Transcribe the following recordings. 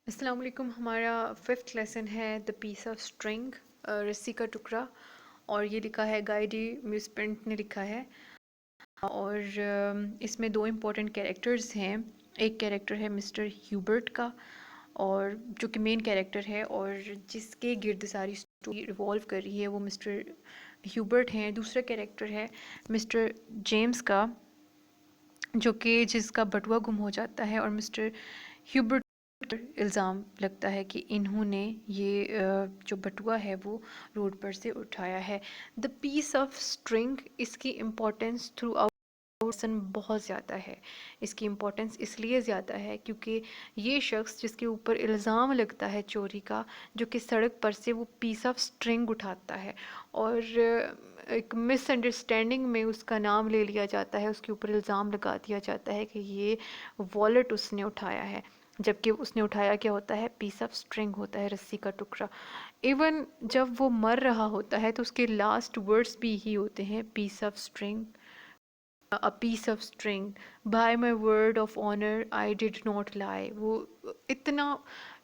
السلام علیکم. ہمارا 5th لیسن ہے دا پیس آف اسٹرنگ، رسی کا ٹکڑا، اور یہ لکھا ہے گائیڈی میوس پرنٹ نے لکھا ہے. اور اس میں 2 امپورٹنٹ کیریکٹرز ہیں. ایک کیریکٹر ہے مسٹر ہیوبرٹ کا، اور جو کہ مین کیریکٹر ہے اور جس کے گرد ساری اسٹوری ریوالو کر رہی ہے وہ مسٹر ہیوبرٹ ہیں. دوسرا کیریکٹر ہے مسٹر جیمز کا، جو کہ جس کا بٹوا گم ہو جاتا ہے، اور مسٹر ہیوبرٹ پر الزام لگتا ہے کہ انہوں نے یہ جو بٹوا ہے وہ روڈ پر سے اٹھایا ہے. دا پیس آف اسٹرنگ، اس کی امپورٹنس تھرو آؤٹ بہت زیادہ ہے. اس کی امپورٹنس اس لیے زیادہ ہے کیونکہ یہ شخص جس کے اوپر الزام لگتا ہے چوری کا، جو کہ سڑک پر سے وہ پیس آف اسٹرنگ اٹھاتا ہے، اور ایک مس انڈرسٹینڈنگ میں اس کا نام لے لیا جاتا ہے، اس کے اوپر الزام لگا دیا جاتا ہے کہ یہ والیٹ اس نے اٹھایا ہے، جبکہ اس نے اٹھایا کیا ہوتا ہے؟ پیس آف اسٹرنگ ہوتا ہے، رسی کا ٹکڑا. ایون جب وہ مر رہا ہوتا ہے تو اس کے لاسٹ ورڈز بھی یہی ہوتے ہیں، piece of string, a piece of string, by my word of honor I did not lie. وہ اتنا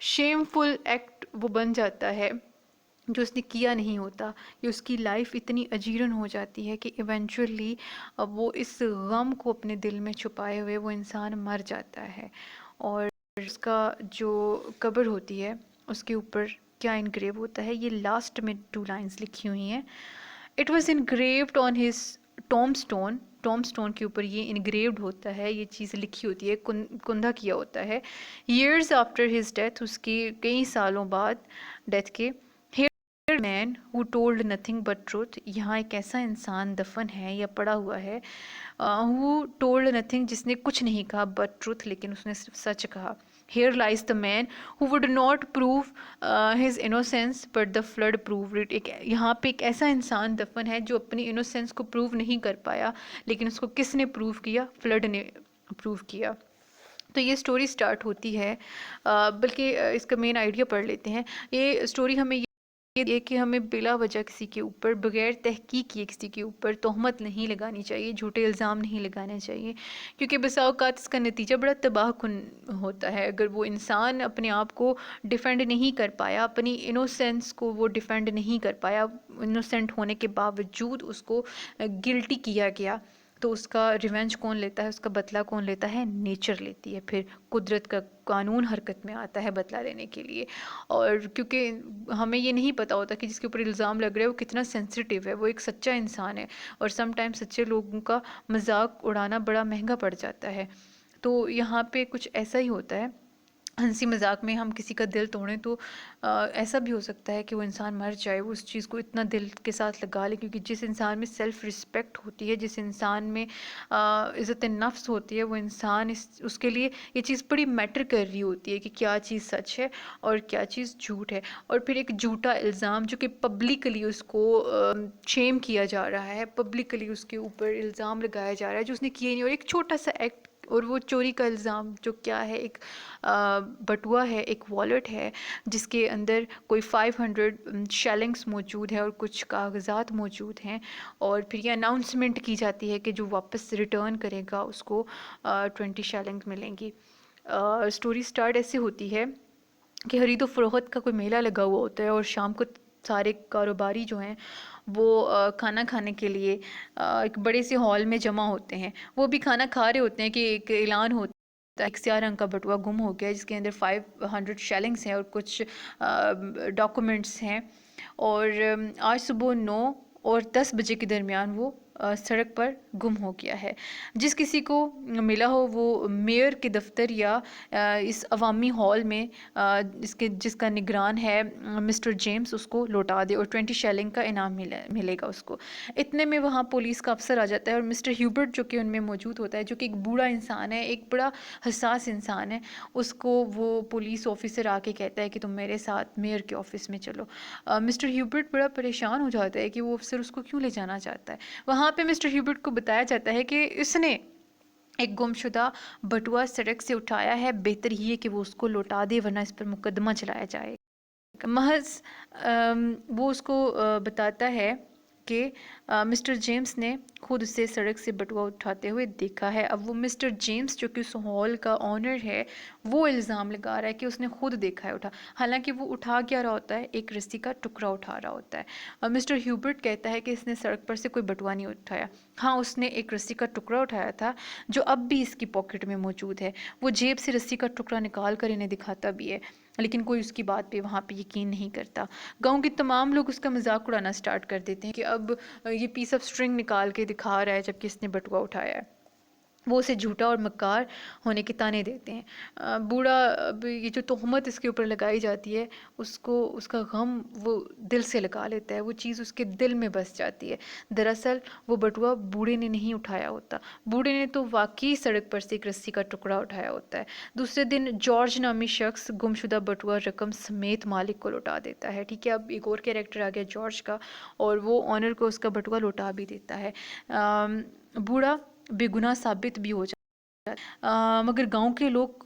شیمفل ایکٹ وہ بن جاتا ہے جو اس نے کیا نہیں ہوتا. یہ اس کی لائف اتنی اجیرن ہو جاتی ہے کہ ایونچولی وہ اس غم کو اپنے دل میں چھپائے ہوئے وہ انسان مر جاتا ہے. اور اس کا جو قبر ہوتی ہے اس کے اوپر کیا انگریو ہوتا ہے؟ یہ لاسٹ میں 2 لائنز لکھی ہوئی ہیں. It was engraved on his tombstone. Tombstone کے اوپر یہ انگریوڈ ہوتا ہے، یہ چیز لکھی ہوتی ہے، کندہ کیا ہوتا ہے. ایئرز آفٹر ہز ڈیتھ، اس کے کئی سالوں بعد ڈیتھ کے. مین ہو ٹولڈ نتھنگ بٹ ٹروتھ، یہاں ایک ایسا انسان دفن ہے یا پڑا ہوا ہے ہو ٹولڈ نتھنگ، جس نے کچھ نہیں کہا بٹ ٹروتھ، لیکن اس نے صرف سچ کہا. Here lies the man who would not prove his innocence but the flood proved it. یہاں پہ ایک ایسا انسان دفن ہے جو اپنی انوسینس کو پروو نہیں کر پایا، لیکن اس کو کس نے پروو کیا؟ فلڈ نے پروو کیا. تو یہ سٹوری سٹارٹ ہوتی ہے، بلکہ اس کا مین آئیڈیا پڑھ لیتے ہیں. یہ سٹوری ہمیں یہ کہ ہمیں بلا وجہ کسی کے اوپر، بغیر تحقیق کیے کسی کے اوپر تہمت نہیں لگانی چاہیے، جھوٹے الزام نہیں لگانے چاہیے، کیونکہ بسا اوقات اس کا نتیجہ بڑا تباہ کن ہوتا ہے. اگر وہ انسان اپنے آپ کو ڈیفینڈ نہیں کر پایا، اپنی انوسینس کو وہ ڈیفینڈ نہیں کر پایا، انوسینٹ ہونے کے باوجود اس کو گلٹی کیا گیا، تو اس کا ریونج کون لیتا ہے؟ اس کا بدلہ کون لیتا ہے؟ نیچر لیتی ہے. پھر قدرت کا قانون حرکت میں آتا ہے بدلہ لینے کے لیے. اور کیونکہ ہمیں یہ نہیں پتہ ہوتا کہ جس کے اوپر الزام لگ رہا ہے وہ کتنا سینسٹیو ہے، وہ ایک سچا انسان ہے، اور سم ٹائم سچے لوگوں کا مذاق اڑانا بڑا مہنگا پڑ جاتا ہے. تو یہاں پہ کچھ ایسا ہی ہوتا ہے. ہنسی مذاق میں ہم کسی کا دل توڑیں تو ایسا بھی ہو سکتا ہے کہ وہ انسان مر جائے، وہ اس چیز کو اتنا دل کے ساتھ لگا لے، کیونکہ جس انسان میں سیلف رسپیکٹ ہوتی ہے، جس انسان میں عزت نفس ہوتی ہے، وہ انسان اس کے لیے یہ چیز بڑی میٹر کر رہی ہوتی ہے کہ کیا چیز سچ ہے اور کیا چیز جھوٹ ہے. اور پھر ایک جھوٹا الزام جو کہ پبلکلی اس کو شیم کیا جا رہا ہے، پبلکلی اس کے اوپر الزام لگایا جا رہا ہے جو اس نے کیے نہیں، اور ایک چھوٹا سا ایکٹ، اور وہ چوری کا الزام جو کیا ہے، ایک بٹوا ہے، ایک والیٹ ہے جس کے اندر کوئی 500 شیلنگس موجود ہے اور کچھ کاغذات موجود ہیں. اور پھر یہ اناؤنسمنٹ کی جاتی ہے کہ جو واپس ریٹرن کرے گا اس کو 20 شیلنگز ملیں گی. سٹوری سٹارٹ ایسے ہوتی ہے کہ خرید و فروخت کا کوئی میلہ لگا ہوا ہوتا ہے، اور شام کو سارے کاروباری جو ہیں وہ کھانا کھانے کے لیے ایک بڑے سے ہال میں جمع ہوتے ہیں. وہ بھی کھانا کھا رہے ہوتے ہیں کہ ایک اعلان ہوتا ہے، ایک سیاہ رنگ کا بٹوا گم ہو گیا جس کے اندر 500 شیلنگس ہیں اور کچھ ڈاکومنٹس ہیں. اور آج صبح 9 اور 10 بجے کے درمیان وہ سڑک پر گم ہو گیا ہے. جس کسی کو ملا ہو وہ میئر کے دفتر یا اس عوامی ہال میں جس کا نگران ہے مسٹر جیمز، اس کو لوٹا دے، اور 20 شیلنگ کا انعام ملے گا اس کو. اتنے میں وہاں پولیس کا افسر آ جاتا ہے، اور مسٹر ہیوبرٹ جو کہ ان میں موجود ہوتا ہے، جو کہ ایک بوڑھا انسان ہے، ایک بڑا حساس انسان ہے، اس کو وہ پولیس آفیسر آ کے کہتا ہے کہ تم میرے ساتھ میئر کے آفس میں چلو. مسٹر ہیوبرٹ بڑا پریشان ہو جاتا ہے کہ وہ افسر اس کو کیوں لے جانا چاہتا ہے. وہاں پہ مسٹر ہیوبرٹ کو بتایا جاتا ہے کہ اس نے ایک گم شدہ بٹوا سڑک سے اٹھایا ہے، بہتر ہی ہے کہ وہ اس کو لوٹا دے ورنہ اس پر مقدمہ چلایا جائے. محض وہ اس کو بتاتا ہے کہ مسٹر جیمس نے خود اسے سڑک سے بٹوا اٹھاتے ہوئے دیکھا ہے۔ اب وہ مسٹر جیمس جو کہ اس ہال کا آنر ہے وہ الزام لگا رہا ہے کہ اس نے خود دیکھا ہے حالانکہ وہ اٹھا کیا رہا ہوتا ہے، ایک رسی کا ٹکڑا اٹھا رہا ہوتا ہے۔ اور مسٹر ہیوبرٹ کہتا ہے کہ اس نے سڑک پر سے کوئی بٹوا نہیں اٹھایا، ہاں اس نے ایک رسی کا ٹکڑا اٹھایا تھا جو اب بھی اس کی پاکٹ میں موجود ہے۔ وہ جیب سے رسی کا ٹکڑا نکال کر انہیں دکھاتا بھی ہے، لیکن کوئی اس کی بات پہ وہاں پہ یقین نہیں کرتا۔ گاؤں کے تمام لوگ اس کا مذاق اڑانا سٹارٹ کر دیتے ہیں کہ اب یہ پیس آف سٹرنگ نکال کے دکھا رہا ہے جبکہ اس نے بٹوا اٹھایا ہے۔ وہ اسے جھوٹا اور مکار ہونے کے طعنے دیتے ہیں۔ بوڑھا اب یہ جو تہمت اس کے اوپر لگائی جاتی ہے اس کا غم وہ دل سے لگا لیتا ہے، وہ چیز اس کے دل میں بس جاتی ہے۔ دراصل وہ بٹوا بوڑھے نے نہیں اٹھایا ہوتا، بوڑھے نے تو واقعی سڑک پر سے ایک رسی کا ٹکڑا اٹھایا ہوتا ہے۔ دوسرے دن جارج نامی شخص گمشدہ بٹوا رقم سمیت مالک کو لوٹا دیتا ہے۔ ٹھیک ہے، اب ایک اور کیریکٹر آ گیا جارج کا، اور وہ آنر کو اس کا بٹوا لوٹا بھی دیتا ہے۔ بوڑھا بے گناہ ثابت بھی ہو جاتا ہے، مگر گاؤں کے لوگ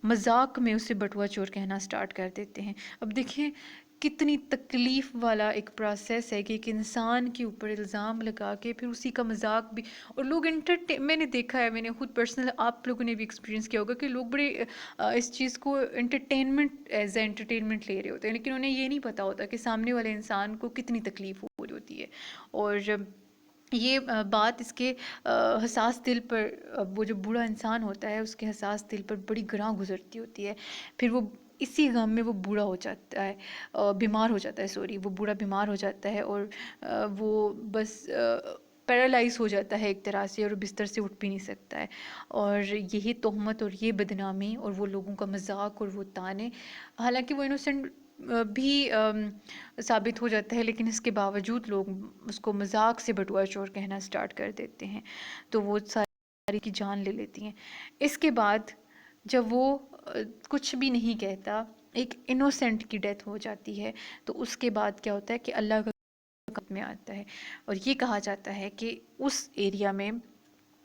مذاق میں اسے بٹوا چور کہنا سٹارٹ کر دیتے ہیں۔ اب دیکھیں کتنی تکلیف والا ایک پروسیس ہے کہ ایک انسان کے اوپر الزام لگا کے پھر اسی کا مذاق بھی، اور لوگ میں نے دیکھا ہے، میں نے خود پرسنل، آپ لوگوں نے بھی ایکسپیرینس کیا ہوگا کہ لوگ بڑے اس چیز کو انٹرٹینمنٹ ایز اے انٹرٹینمنٹ لے رہے ہوتے ہیں، لیکن انہیں یہ نہیں پتہ ہوتا کہ سامنے والے انسان کو کتنی تکلیف ہو رہی ہوتی ہے۔ اور یہ بات اس کے حساس دل پر، وہ جو بوڑھا انسان ہوتا ہے اس کے حساس دل پر بڑی گراں گزرتی ہوتی ہے۔ پھر وہ اسی غم میں وہ بوڑھا ہو جاتا ہے، بیمار ہو جاتا ہے، وہ بوڑھا بیمار ہو جاتا ہے اور وہ بس پیرالائز ہو جاتا ہے ایک طرح سے، اور بستر سے اٹھ بھی نہیں سکتا ہے۔ اور یہی تہمت اور یہ بدنامی اور وہ لوگوں کا مذاق اور وہ طعنے، حالانکہ وہ انوسینٹ بھی ثابت ہو جاتا ہے، لیکن اس کے باوجود لوگ اس کو مذاق سے بٹوا چور کہنا سٹارٹ کر دیتے ہیں، تو وہ ساری کی جان لے لیتی ہیں۔ اس کے بعد جب وہ کچھ بھی نہیں کہتا، ایک انوسینٹ کی ڈیتھ ہو جاتی ہے، تو اس کے بعد کیا ہوتا ہے کہ اللہ کا حکم میں آتا ہے، اور یہ کہا جاتا ہے کہ اس ایریا میں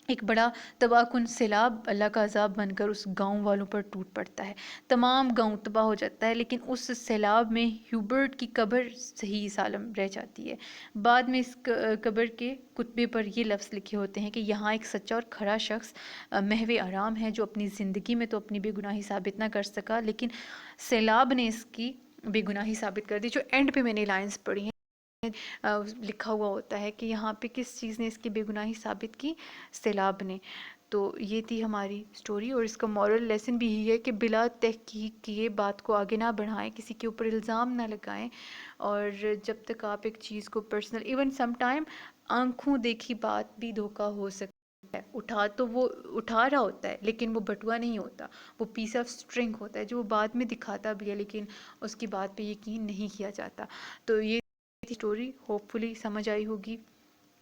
ایک بڑا تباہ کن سیلاب اللہ کا عذاب بن کر اس گاؤں والوں پر ٹوٹ پڑتا ہے، تمام گاؤں تباہ ہو جاتا ہے، لیکن اس سیلاب میں ہیوبرٹ کی قبر صحیح سالم رہ جاتی ہے۔ بعد میں اس قبر کے کتبے پر یہ لفظ لکھے ہوتے ہیں کہ یہاں ایک سچا اور کھرا شخص محو آرام ہے، جو اپنی زندگی میں تو اپنی بے گناہی ثابت نہ کر سکا، لیکن سیلاب نے اس کی بے گناہی ثابت کر دی۔ جو اینڈ پہ میں نے لائنز پڑھی ہیں لکھا ہوا ہوتا ہے کہ یہاں پہ کس چیز نے اس کی بے گناہی ثابت کی، سیلاب نے۔ تو یہ تھی ہماری سٹوری، اور اس کا مورل لیسن بھی یہی ہے کہ بلا تحقیق کیے بات کو آگے نہ بڑھائیں، کسی کے اوپر الزام نہ لگائیں، اور جب تک آپ ایک چیز کو پرسنل، ایون سم ٹائم آنکھوں دیکھی بات بھی دھوکہ ہو سکتا ہے، وہ اٹھا رہا ہوتا ہے لیکن وہ بٹوا نہیں ہوتا، وہ پیس آف سٹرنگ ہوتا ہے جو وہ بعد میں دکھاتا بھی ہے، لیکن اس کی بات پہ یقین نہیں کیا جاتا۔ تو یہ اسٹوری ہوپ فلی سمجھ آئی ہوگی۔